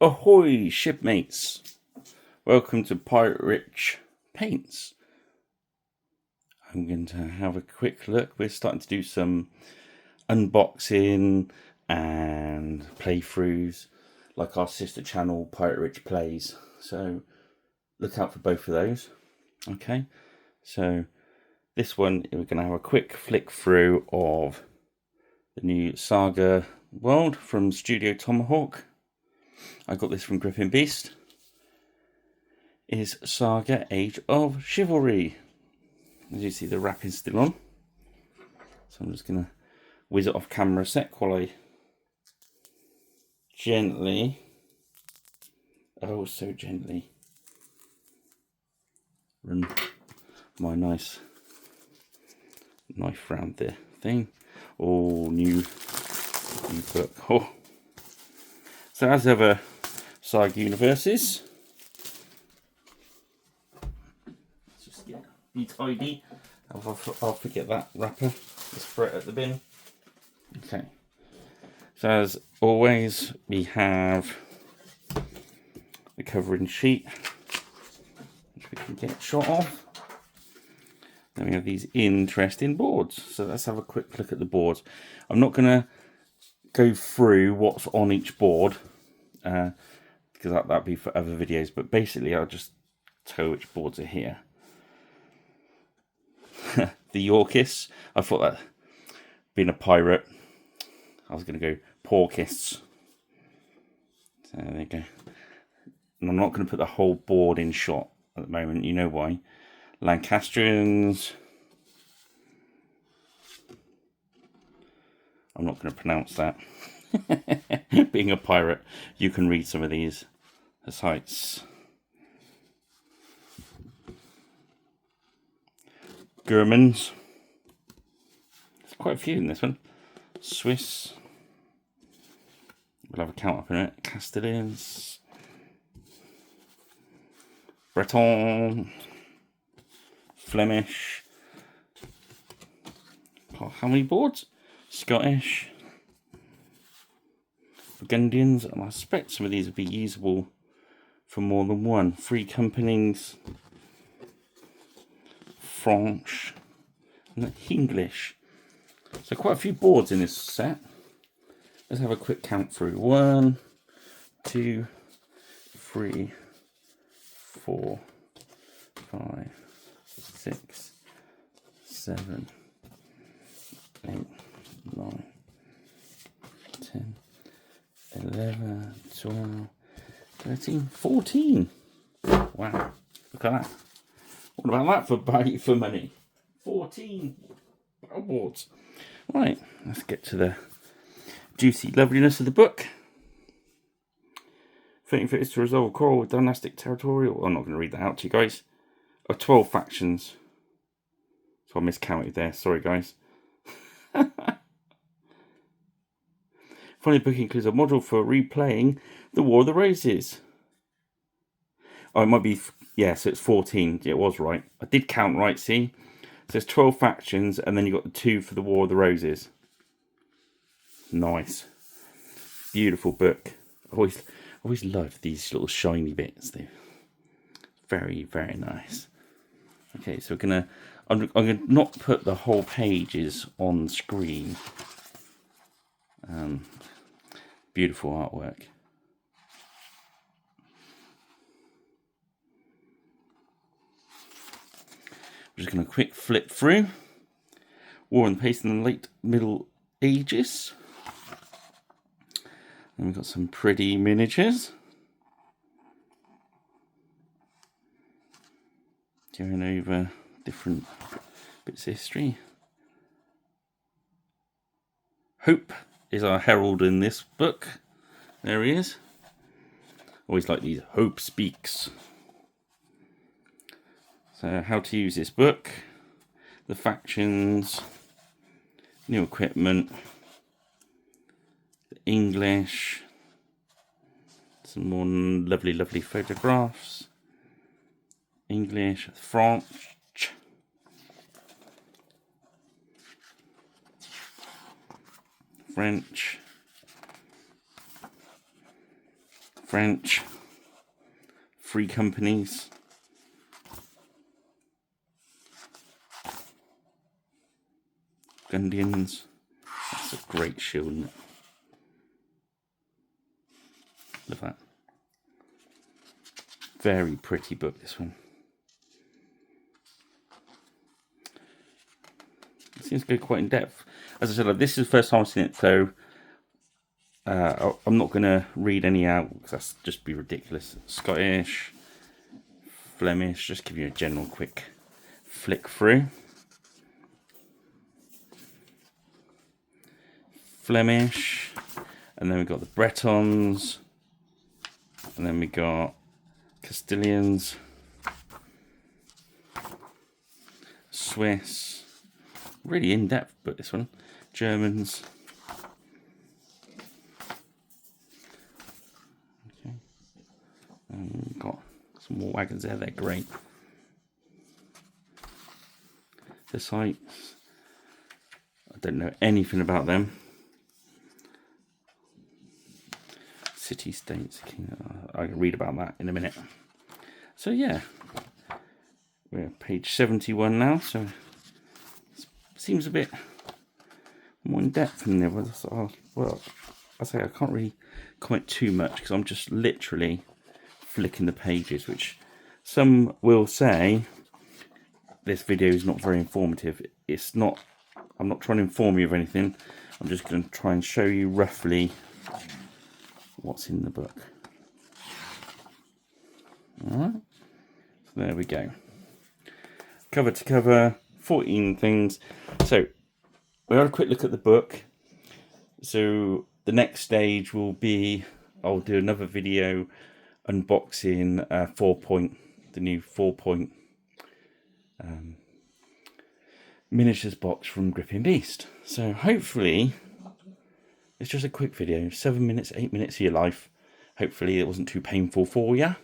Ahoy, shipmates! Welcome to Pirate Rich Paints. I'm going to have a quick look. We're starting to do some unboxing and playthroughs, like our sister channel, Pirate Rich Plays. So look out for both of those. Okay, so this one we're going to have a quick flick through of the new Saga world from Studio Tomahawk. I got this from Griffin Beast. Is Saga Age of Chivalry. As you see, the wrapping's still on. So I'm just going to whiz it off camera a sec while I gently, oh so gently, run my nice knife round the thing. Oh, new book. Oh. So as ever, Saga universes. Let's just be tidy. I'll forget that wrapper. Let's throw it at the bin. Okay. So as always, we have the covering sheet, which we can get shot off. Then we have these interesting boards. So let's have a quick look at the boards. I'm not going to go through what's on each board, because that'd be for other videos, but basically I'll just tell which boards are here. The Yorkists. I thought that, being a pirate, I was going to go Porkists. So there you go. And I'm not going to put the whole board in shot at the moment. You know why. Lancastrians. I'm not going to pronounce that. Being a pirate, you can read some of these sites. Germans. There's quite a few in this one. Swiss. We'll have a count up in it. Castellans. Breton. Flemish. Oh, how many boards? Scottish. Burgundians. And I suspect some of these would be usable for more than one. Free companies. French. And English. So quite a few boards in this set. Let's have a quick count through. 1, 2, 3, 4, 5, 6, 7, 8, 9, 10, 11, 12, 13, 14. Wow, look at that. What about that for value for money? 14 boards. Right, let's get to the juicy loveliness of the book. 13 foot is to resolve a quarrel with dynastic territorial. I'm not going to read that out to you guys. 12 factions. So I miscounted there. Sorry, guys. Finally, the book includes a module for replaying the War of the Roses. Oh, it might be, yeah, so it's 14. Yeah, it was right. I did count right, see? So there's 12 factions, and then you've got the 2 for the War of the Roses. Nice. Beautiful book. Always love these little shiny bits. They're very, very nice. Okay, so I'm gonna not put the whole pages on screen. Beautiful artwork. I'm just going to quick flip through. War and Peace in the late Middle Ages. And we've got some pretty miniatures. Going over different bits of history. Hope is our herald in this book. There he is. Always like these. Hope speaks. So how to use this book, the factions, new equipment, the English, some more lovely photographs, English, French, French, Free Companies, Gundians. That's a great shield, isn't it? Look at that. Very pretty book, this one. It seems to go quite in depth. As I said, this is the first time I've seen it, so I'm not going to read any out because that's just be ridiculous. Scottish, Flemish, just give you a general quick flick through. Flemish, and then we got the Bretons, and then we got Castilians, Swiss, really in-depth book this one, Germans, okay, and we've got some more wagons there, they're great. The sites, I don't know anything about them. City states, I can read about that in a minute. So yeah, we're at page 71 now, so it seems a bit more in depth in there. Well, I say I can't really comment too much because I'm just literally flicking the pages, which some will say this video is not very informative. It's not. I'm not trying to inform you of anything. I'm just going to try and show you roughly what's in the book. Alright, so there we go. Cover to cover, 14 things. So we had a quick look at the book. So the next stage will be, I'll do another video unboxing 4-point, the new 4-point miniatures box from Gripping Beast. So hopefully it's just a quick video, 7 minutes, 8 minutes of your life. Hopefully it wasn't too painful for you.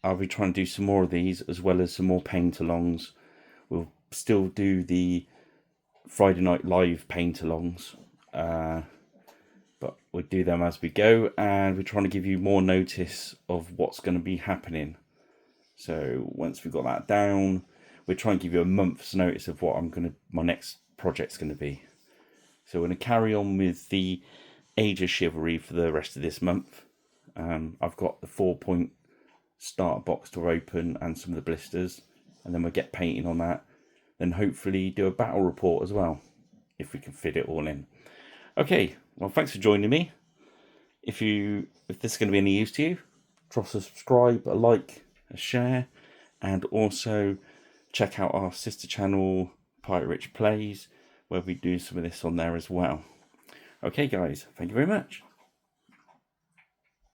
I'll be trying to do some more of these as well as some more paint-alongs. We'll still do the Friday Night Live paint-alongs, but we'll do them as we go, and we're trying to give you more notice of what's going to be happening. So once we've got that down, we're trying to give you a month's notice of what my next project's going to be. So we're going to carry on with the Age of Chivalry for the rest of this month. I've got the 4-point starter box to open and some of the blisters, and then we'll get painting on that. Then hopefully do a battle report as well, if we can fit it all in. Okay, well, thanks for joining me. If this is going to be any use to you, drop a subscribe, a like, a share, and also check out our sister channel, Pirate Rich Plays, where we do some of this on there as well. Okay guys, thank you very much.